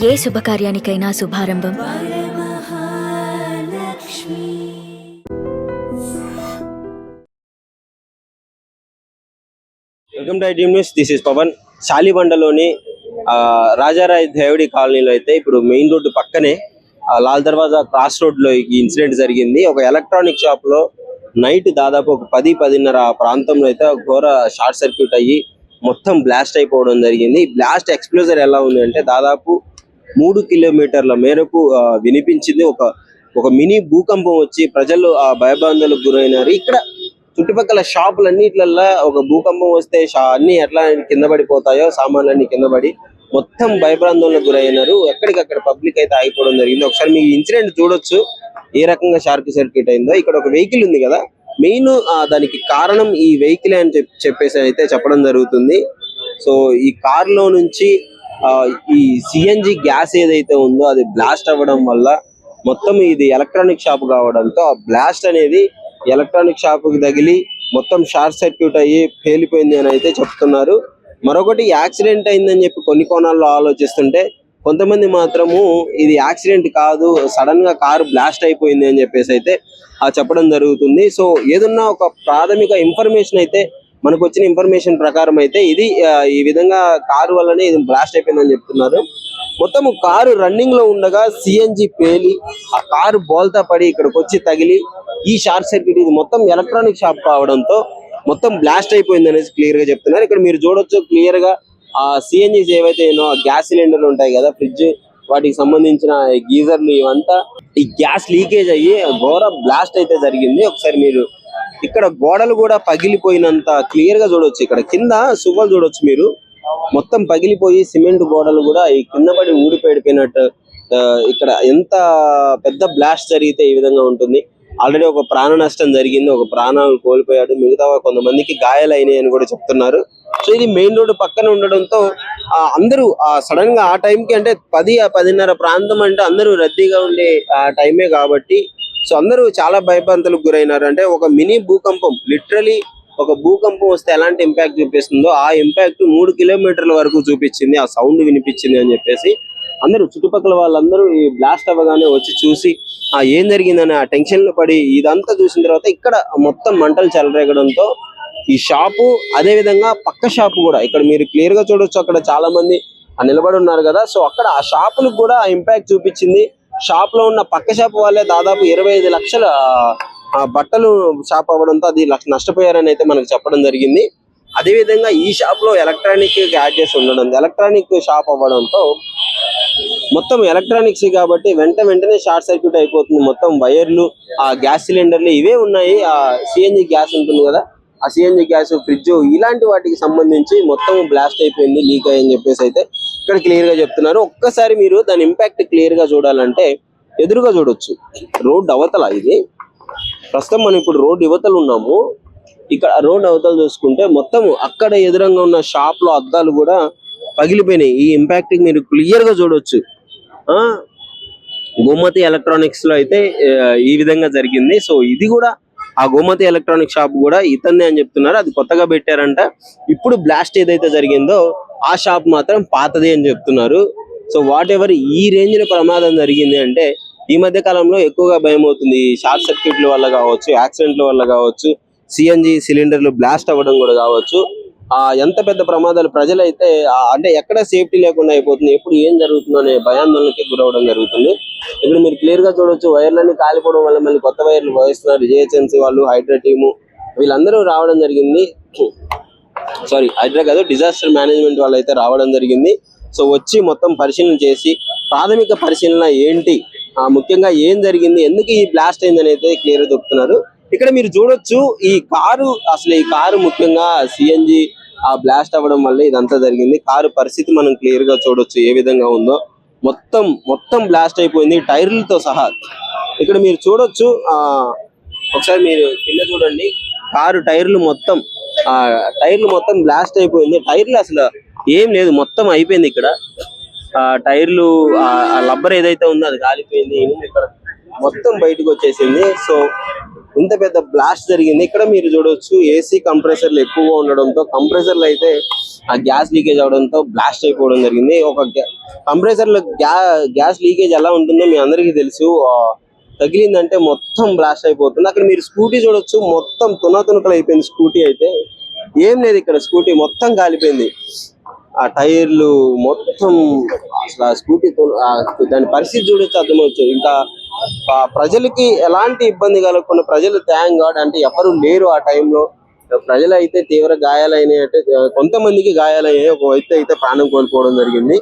ఏ శుభకార్యానికైనా శుభారంభం. Welcome to IT news. This is Pawan. శాలిబండలోని రాజారాయ్ దేవడి కాలనీలో అయితే ఇప్పుడు మెయిన్ రోడ్డు పక్కనే లాల్ దర్వాజా క్రాస్ రోడ్ లో ఈ ఇన్సిడెంట్ జరిగింది. ఒక ఎలక్ట్రానిక్ షాప్ లో నైట్ దాదాపు ఒక 10-10:30 ప్రాంతంలో అయితే ఘోర షార్ట్ సర్క్యూట్ అయ్యి మొత్తం బ్లాస్ట్ అయిపోవడం జరిగింది. ఈ బ్లాస్ట్ ఎక్స్ప్లోజర్ ఎలా ఉంది అంటే దాదాపు 3 కిలోమీటర్ల మేరకు వినిపించింది. ఒక మినీ భూకంపం వచ్చి ప్రజలు భయభ్రాంతులకు గురైనారు. ఇక్కడ చుట్టుపక్కల షాపులన్నిట్లల్లో ఒక భూకంపం వస్తే అన్ని ఎట్లా కింద పడిపోతాయో సామాన్లన్నీ కింద పడి మొత్తం భయభ్రాంతులకు గురైనారు. ఎక్కడికక్కడ పబ్లిక్ అయితే ఆగిపోవడం జరిగింది. ఒకసారి మీ ఇన్సిడెంట్ చూడొచ్చు ఏ రకంగా షార్ట్ సర్క్యూట్ అయిందో. ఇక్కడ ఒక వెహికల్ ఉంది కదా, మెయిన్ దానికి కారణం ఈ వెహికల్ అని చెప్పేసి అయితే చెప్పడం జరుగుతుంది. సో ఈ కార్ లో నుంచి ఈ సిఎన్జి గ్యాస్ ఏదైతే ఉందో అది బ్లాస్ట్ అవ్వడం వల్ల మొత్తం ఇది ఎలక్ట్రానిక్ షాప్ కావడంతో ఆ బ్లాస్ట్ అనేది ఎలక్ట్రానిక్ షాప్ కి తగిలి మొత్తం షార్ట్ సర్క్యూట్ అయ్యి పేలిపోయింది అని అయితే చెప్తున్నారు. మరొకటి యాక్సిడెంట్ అయిందని చెప్పి కొన్ని కోణాల్లో ఆలోచిస్తుంటే కొంతమంది మాత్రము ఇది యాక్సిడెంట్ కాదు, సడన్ గా కారు బ్లాస్ట్ అయిపోయింది అని చెప్పేసి అయితే చెప్పడం జరుగుతుంది. సో ఏదన్నా ఒక ప్రాథమిక ఇన్ఫర్మేషన్ అయితే మనకు వచ్చిన ఇన్ఫర్మేషన్ ప్రకారం అయితే ఇది ఈ విధంగా కారు వల్లనే ఇది బ్లాస్ట్ అయిపోయిందని చెప్తున్నారు. మొత్తం కారు రన్నింగ్ లో ఉండగా సిఎన్జి పేలి ఆ కారు బోల్తా పడి ఇక్కడికి వచ్చి తగిలి ఈ షార్ట్ సర్క్యూట్ ఇది మొత్తం ఎలక్ట్రానిక్ షాప్ కావడంతో మొత్తం బ్లాస్ట్ అయిపోయింది అనేసి క్లియర్ గా చెప్తున్నారు. ఇక్కడ మీరు చూడొచ్చు క్లియర్ గా ఆ సిఎన్జీస్ ఏవైతే గ్యాస్ సిలిండర్లు ఉంటాయి కదా, ఫ్రిడ్జ్ వాటికి సంబంధించిన గీజర్లు ఇవంతా ఈ గ్యాస్ లీకేజ్ అయ్యి ఘోర బ్లాస్ట్ అయితే జరిగింది. ఒకసారి మీరు ఇక్కడ గోడలు కూడా పగిలిపోయినంత క్లియర్ గా చూడొచ్చు. ఇక్కడ కింద సువ్వలు చూడొచ్చు మీరు, మొత్తం పగిలిపోయి సిమెంట్ గోడలు కూడా ఈ కింద పడి ఊడిపోయినట్టు. ఇక్కడ ఎంత పెద్ద బ్లాస్ట్ జరిగితే ఈ విధంగా ఉంటుంది. ఆల్రెడీ ఒక ప్రాణ నష్టం జరిగింది, ఒక ప్రాణాలు కోల్పోయాడు, మిగతా కొంతమందికి గాయాలైనాయి అని కూడా చెప్తున్నారు. సో ఇది మెయిన్ రోడ్డు పక్కన ఉండడంతో అందరూ సడన్ గా ఆ టైంకి అంటే 10-10:30 ప్రాంతం అంటే అందరూ రద్దీగా ఉండే టైమే కాబట్టి సో అందరూ చాలా భయభ్రాంతులకు గురైనారు. అంటే ఒక మినీ భూకంపం, లిటరలీ ఒక భూకంపం వస్తే ఎలాంటి ఇంపాక్ట్ చూపిస్తుందో ఆ ఇంపాక్ట్ 3 కిలోమీటర్ల వరకు చూపించింది, ఆ సౌండ్ వినిపించింది అని చెప్పేసి అందరూ చుట్టుపక్కల వాళ్ళందరూ ఈ బ్లాస్ట్ అవ్వగానే వచ్చి చూసి ఏం జరిగిందని ఆ టెన్షన్ లో పడి ఇదంతా చూసిన తర్వాత ఇక్కడ మొత్తం మంటలు చెలరేగడంతో ఈ షాపు అదే విధంగా పక్క షాపు కూడా ఇక్కడ మీరు క్లియర్ గా చూడొచ్చు. అక్కడ చాలా మంది నిలబడి ఉన్నారు కదా, సో అక్కడ ఆ షాపులకు కూడా ఆ ఇంపాక్ట్ చూపించింది. షాప్ లో ఉన్న పక్క షాప్ వాళ్ళే దాదాపు 25 లక్షల బట్టలు షాప్ అవ్వడంతో అది నష్టపోయారని అయితే మనకు చెప్పడం జరిగింది. అదే విధంగా ఈ షాప్ లో ఎలక్ట్రానిక్ గ్యాడ్జెట్స్ ఉండడం, ఎలక్ట్రానిక్ షాప్ అవ్వడంతో మొత్తం ఎలక్ట్రానిక్స్ కాబట్టి వెంటనే షార్ట్ సర్క్యూట్ అయిపోతుంది. మొత్తం వైర్లు, ఆ గ్యాస్ సిలిండర్లు ఇవే ఉన్నాయి. ఆ సిఎన్జి గ్యాస్ ఉంటుంది కదా, ఆ సిఎన్జి గ్యాస్, ఫ్రిడ్జ్ ఇలాంటి వాటికి సంబంధించి మొత్తం బ్లాస్ట్ అయిపోయింది, లీక్ అయ్యని చెప్పేసి అయితే ఇక్కడ క్లియర్ గా చెప్తున్నారు. ఒక్కసారి మీరు దాని ఇంపాక్ట్ క్లియర్ గా చూడాలంటే ఎదురుగా చూడొచ్చు. రోడ్ అవతల ఇది ప్రస్తుతం మనం ఇప్పుడు రోడ్ యువతలు ఉన్నాము. ఇక్కడ రోడ్ అవతల చూసుకుంటే మొత్తం అక్కడ ఎదురుగా ఉన్న షాప్ లో అద్దాలు కూడా పగిలిపోయినాయి. ఈ ఇంపాక్ట్ మీరు క్లియర్ గా చూడొచ్చు. గోమతి ఎలక్ట్రానిక్స్ లో అయితే ఈ విధంగా జరిగింది. సో ఇది కూడా ఆ గోమతి ఎలక్ట్రానిక్ షాప్ కూడా ఇతన్నే అని చెప్తున్నారు. అది కొత్తగా పెట్టారంట. ఇప్పుడు బ్లాస్ట్ ఏదైతే జరిగిందో ఆ షాప్ మాత్రం పాతది అని చెప్తున్నారు. సో వాట్ ఎవర్ ఈ రేంజ్ లో ప్రమాదం జరిగింది అంటే ఈ మధ్య కాలంలో ఎక్కువగా భయం అవుతుంది. షార్ట్ సర్క్యూట్ల వల్ల కావచ్చు, యాక్సిడెంట్ల వల్ల కావచ్చు, సిఎన్జి సిలిండర్లు బ్లాస్ట్ అవ్వడం కూడా కావచ్చు. ఎంత పెద్ద ప్రమాదాలు ప్రజలైతే అంటే ఎక్కడ సేఫ్టీ లేకుండా అయిపోతుంది, ఎప్పుడు ఏం జరుగుతుందో అనే భయాందోళనకి గురవడం జరుగుతుంది. ఇప్పుడు మీరు క్లియర్ గా చూడొచ్చు, వైర్లన్నీ కాలిపోవడం వల్ల మళ్ళీ కొత్త వైర్లు వేస్తున్నారు. జిహెచ్ఎంసీ వాళ్ళు, హైడ్రా టీము వీళ్ళందరూ రావడం జరిగింది. సారీ హైడ్రా కాదు, డిజాస్టర్ మేనేజ్మెంట్ వాళ్ళు అయితే రావడం జరిగింది. సో వచ్చి మొత్తం పరిశీలన చేసి ప్రాథమిక పరిశీలన ఏంటి, ముఖ్యంగా ఏం జరిగింది, ఎందుకు ఈ బ్లాస్ట్ అయిందని అయితే క్లియర్ గా చెప్తున్నారు. ఇక్కడ మీరు చూడొచ్చు ఈ కారు ముఖ్యంగా సిఎన్జి బ్లాస్ట్ అవ్వడం వల్ల ఇదంతా జరిగింది. కారు పరిస్థితి మనం క్లియర్ గా చూడొచ్చు ఏ విధంగా ఉందో. మొత్తం బ్లాస్ట్ అయిపోయింది టైర్లతో సహా. ఇక్కడ మీరు చూడొచ్చు, ఒకసారి మీరు కింద చూడండి, కారు టైర్లు మొత్తం బ్లాస్ట్ అయిపోయింది. టైర్లు అసలు ఏం లేదు, మొత్తం అయిపోయింది. ఇక్కడ టైర్లు లబ్బర్ ఏదైతే ఉందో అది కాలిపోయింది, ఇక్కడ మొత్తం బయటకు వచ్చేసింది. సో ఇంత పెద్ద బ్లాస్ట్ జరిగింది. ఇక్కడ మీరు చూడొచ్చు ఏసీ కంప్రెసర్లు ఎక్కువగా ఉండడంతో కంప్రెసర్లు అయితే ఆ గ్యాస్ లీకేజ్ అవడంతో బ్లాస్ట్ అయిపోవడం జరిగింది. ఒక కంప్రెసర్లో గ్యాస్ లీకేజ్ ఎలా ఉంటుందో మీ అందరికీ తెలుసు. తగిలిందంటే మొత్తం బ్లాస్ట్ అయిపోతుంది. అక్కడ మీరు స్కూటీ చూడొచ్చు, మొత్తం తునకలు అయిపోయింది. స్కూటీ అయితే ఏం లేదు, ఇక్కడ స్కూటీ మొత్తం కాలిపోయింది. ఆ టైర్లు మొత్తం అసలు ఆ స్కూటీ దాని పరిస్థితి చూడొచ్చు, అర్థమవచ్చు. ఇంకా ప్రజలకి ఎలాంటి ఇబ్బంది కలగకుండా ప్రజలు థ్యాంక్ గాడ్ అంటే ఎవరు లేరు ఆ టైంలో. ప్రజలు అయితే తీవ్ర గాయాలైనాయి, అంటే కొంతమందికి గాయాలయ్యాయి, ఒక వ్యక్తి అయితే ప్రాణం కోల్పోవడం జరిగింది.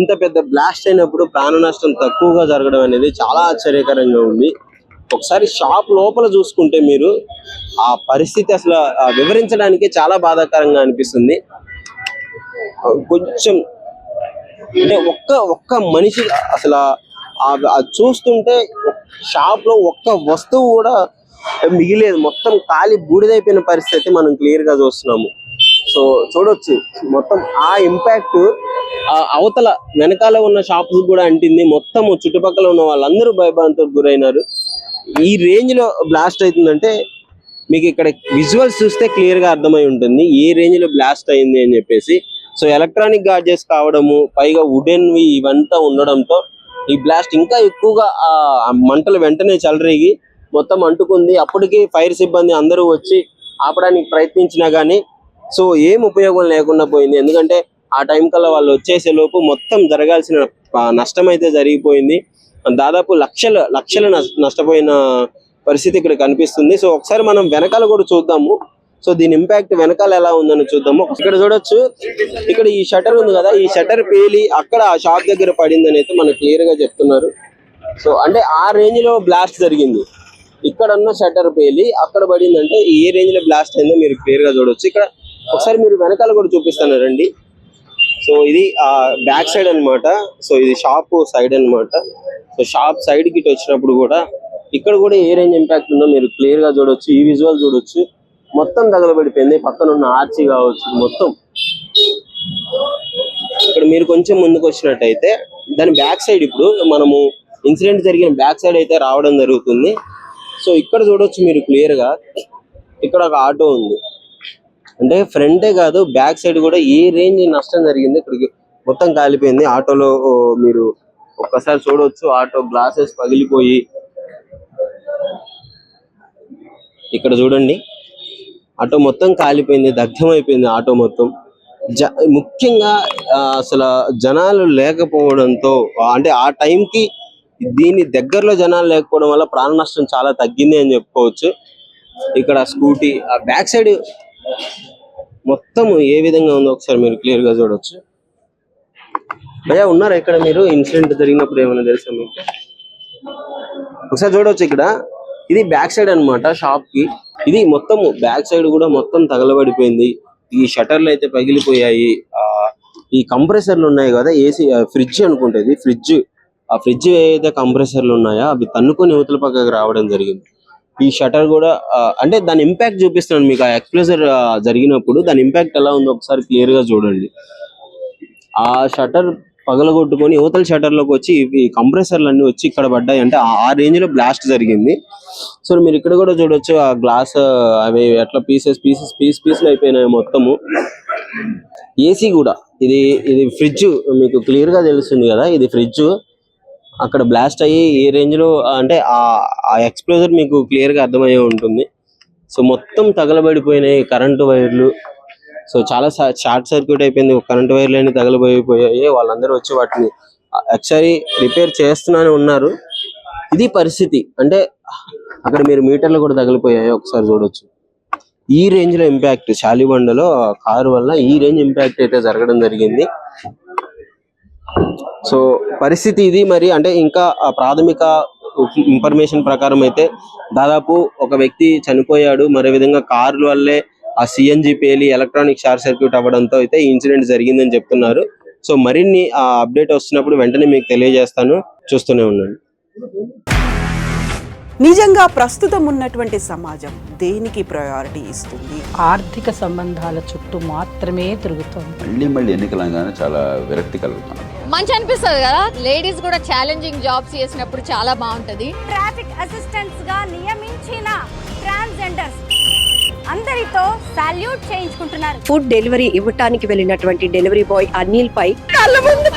ఇంత పెద్ద బ్లాస్ట్ అయినప్పుడు ప్రాణ నష్టం తక్కువగా జరగడం అనేది చాలా ఆశ్చర్యకరంగా ఉంది. ఒకసారి షాప్ లోపల చూసుకుంటే మీరు ఆ పరిస్థితి అసలు వివరించడానికి చాలా బాధాకరంగా అనిపిస్తుంది. కొంచెం అంటే ఒక్క మనిషి అసలు చూస్తుంటే షాప్ లో ఒక్క వస్తువు కూడా మిగిలేదు, మొత్తం ఖాళీ బూడిదైపోయిన పరిస్థితి మనం క్లియర్ గా చూస్తున్నాము. సో చూడొచ్చు మొత్తం ఆ ఇంపాక్ట్ అవతల వెనకాల ఉన్న షాప్స్ కూడా అంటింది. మొత్తం చుట్టుపక్కల ఉన్న వాళ్ళందరూ భయభ్రాంతులకు గురైనారు. ఈ రేంజ్ లో బ్లాస్ట్ అవుతుందంటే మీకు ఇక్కడ విజువల్స్ చూస్తే క్లియర్ గా అర్థమై ఉంటుంది ఏ రేంజ్ లో బ్లాస్ట్ అయింది అని చెప్పేసి. సో ఎలక్ట్రానిక్ గాడ్జెట్స్ కావడము, పైగా వుడెన్వి ఇవంతా ఉండడంతో ఈ బ్లాస్ట్ ఇంకా ఎక్కువగా మంటలు వెంటనే చెలరేగి మొత్తం అంటుకుంది. అప్పటికి ఫైర్ సిబ్బంది అందరూ వచ్చి ఆపడానికి ప్రయత్నించినా గానీ సో ఏం ఉపయోగం లేకుండా పోయింది. ఎందుకంటే ఆ టైం కల్లా వాళ్ళు వచ్చేసే లోపు మొత్తం జరగాల్సిన నష్టం అయితే జరిగిపోయింది. దాదాపు లక్షల నష్టపోయిన పరిస్థితి ఇక్కడ కనిపిస్తుంది. సో ఒకసారి మనం వెనకాల కూడా చూద్దాము. సో దీని ఇంపాక్ట్ వెనకాల ఎలా ఉందని చూద్దాము. ఇక్కడ చూడొచ్చు, ఇక్కడ ఈ షటర్ ఉంది కదా, ఈ షటర్ పేలి అక్కడ ఆ షాప్ దగ్గర పడిందని అయితే మనకు క్లియర్ గా చెప్తున్నారు. సో అంటే ఆ రేంజ్ లో బ్లాస్ట్ జరిగింది. ఇక్కడ ఉన్న షటర్ పేలి అక్కడ పడింది అంటే ఏ రేంజ్ లో బ్లాస్ట్ అయిందో మీరు క్లియర్ గా చూడొచ్చు. ఇక్కడ ఒకసారి మీరు వెనకాల కూడా చూపిస్తాను రండి. సో ఇది బ్యాక్ సైడ్ అన్నమాట. సో ఇది షాప్ సైడ్ అన్నమాట. సో షాప్ సైడ్ కి వచ్చినప్పుడు కూడా ఇక్కడ కూడా ఏ రేంజ్ ఇంపాక్ట్ ఉందో మీరు క్లియర్ గా చూడొచ్చు. ఈ విజువల్ చూడొచ్చు, మొత్తం తగలబడిపోయింది. పక్కన ఉన్న ఆర్చి కావచ్చు మొత్తం. ఇక్కడ మీరు కొంచెం ముందుకు వచ్చినట్టయితే దాని బ్యాక్ సైడ్ ఇప్పుడు మనము ఇన్సిడెంట్ జరిగిన బ్యాక్ సైడ్ అయితే రావడం జరుగుతుంది. సో ఇక్కడ చూడొచ్చు మీరు క్లియర్ గా, ఇక్కడ ఒక ఆటో ఉంది. అంటే ఫ్రంటే కాదు బ్యాక్ సైడ్ కూడా ఏ రేంజ్ నష్టం జరిగింది. ఇక్కడికి మొత్తం కాలిపోయింది. ఆటోలో మీరు ఒక్కసారి చూడొచ్చు, ఆటో గ్లాసెస్ పగిలిపోయి ఇక్కడ చూడండి ఆటో మొత్తం కాలిపోయింది, దగ్ధం అయిపోయింది ఆటో మొత్తం. ముఖ్యంగా అసలు జనాలు లేకపోవడంతో అంటే ఆ టైంకి దీని దగ్గరలో జనాలు లేకపోవడం వల్ల ప్రాణ నష్టం చాలా తగ్గింది అని చెప్పుకోవచ్చు. ఇక్కడ స్కూటీ ఆ బ్యాక్ సైడ్ మొత్తం ఏ విధంగా ఉందో ఒకసారి మీరు క్లియర్ గా చూడొచ్చు. భయ్యా ఉన్నారా ఇక్కడ మీరు? ఇన్సిడెంట్ జరిగినప్పుడు ఏమైనా తెలుసా మీకు? ఒకసారి చూడొచ్చు, ఇక్కడ ఇది బ్యాక్ సైడ్ అన్నమాట షాప్ కి. ఇది మొత్తం బ్యాక్ సైడ్ కూడా మొత్తం తగలబడిపోయింది. ఈ షటర్లు అయితే పగిలిపోయాయి. ఈ కంప్రెసర్లు ఉన్నాయి కదా, ఏసీ ఫ్రిడ్జ్ అనుకుంటేది ఫ్రిడ్జ్. ఆ ఫ్రిడ్జ్ ఏదైతే కంప్రెసర్లు ఉన్నాయో అవి తన్నుకొని యువతల పక్కకు రావడం జరిగింది. ఈ షటర్ కూడా అంటే దాని ఇంపాక్ట్ చూపిస్తున్నాను మీకు. ఆ ఎక్స్ప్లోజర్ జరిగినప్పుడు దాని ఇంపాక్ట్ ఎలా ఉందో ఒకసారి క్లియర్ గా చూడండి. ఆ షటర్ పగలగొట్టుకొని యువతల షటర్ లోకి వచ్చి ఈ కంప్రెసర్లు అన్ని వచ్చి ఇక్కడ పడ్డాయి. అంటే ఆ రేంజ్ లో బ్లాస్ట్ జరిగింది. సో మీరు ఇక్కడ కూడా చూడొచ్చు, ఆ గ్లాస్ అవి ఎట్లా పీసులు అయిపోయినాయి మొత్తము. ఏసీ కూడా ఇది ఫ్రిడ్జ్ మీకు క్లియర్ గా తెలుస్తుంది కదా, ఇది ఫ్రిడ్జ్. అక్కడ బ్లాస్ట్ అయ్యి ఏ రేంజ్ లో అంటే ఆ ఎక్స్ప్లోజర్ మీకు క్లియర్ గా అర్థమయ్యే ఉంటుంది. సో మొత్తం తగలబడిపోయినాయి కరెంటు వైర్లు. సో చాలా షార్ట్ సర్క్యూట్ అయిపోయింది, కరెంటు వైర్లు అన్ని తగలబడిపోయాయి. వాళ్ళందరూ వచ్చి వాటిని ఒకసారి రిపేర్ చేస్తూనే ఉన్నారు. ఇది పరిస్థితి. అంటే అక్కడ మీరు మీటర్లు కూడా తగిలిపోయాయి, ఒకసారి చూడొచ్చు. ఈ రేంజ్ లో ఇంపాక్ట్ శాలిబండలో కారు వల్ల ఈ రేంజ్ ఇంపాక్ట్ అయితే జరగడం జరిగింది. సో పరిస్థితి ఇది. మరి అంటే ఇంకా ప్రాథమిక ఇన్ఫర్మేషన్ ప్రకారం అయితే దాదాపు ఒక వ్యక్తి చనిపోయాడు. మరో విధంగా కారు వల్లే ఆ సిఎన్జి పేలి ఎలక్ట్రానిక్ షార్ట్ సర్క్యూట్ అవ్వడంతో అయితే ఈ ఇన్సిడెంట్ జరిగిందని చెప్తున్నారు. సో మరిన్ని అప్డేట్ వస్తున్నప్పుడు వెంటనే మీకు తెలియజేస్తాను, చూస్తూనే ఉండండి. నిజంగా ప్రస్తుతం ఉన్నటువంటి సమాజం దేనికి ప్రయారిటీ ఇస్తుంది? ఆర్థిక సంబంధాల చుట్టూ మాత్రమే తిరుగుతోంది. మళ్ళీ ఎన్నికలంగానే చాలా విరక్తి కలుగుతున్నాం. మంచి అనిపిస్తుంది కదా, లేడీస్ కూడా ఛాలెంజింగ్ జాబ్స్ చేసినప్పుడు చాలా బాగుంటది. ట్రాఫిక్ అసిస్టెంట్స్ గా నియమించిన ట్రాన్స్జెండర్స్ అందరితో సాల్యూట్ చేయించుకుంటున్నారు. ఫుడ్ డెలివరీ ఇవ్వటానికి వెళ్ళినటువంటి డెలివరీ బాయ్ అనిల్ పై కళ్ళ ముందు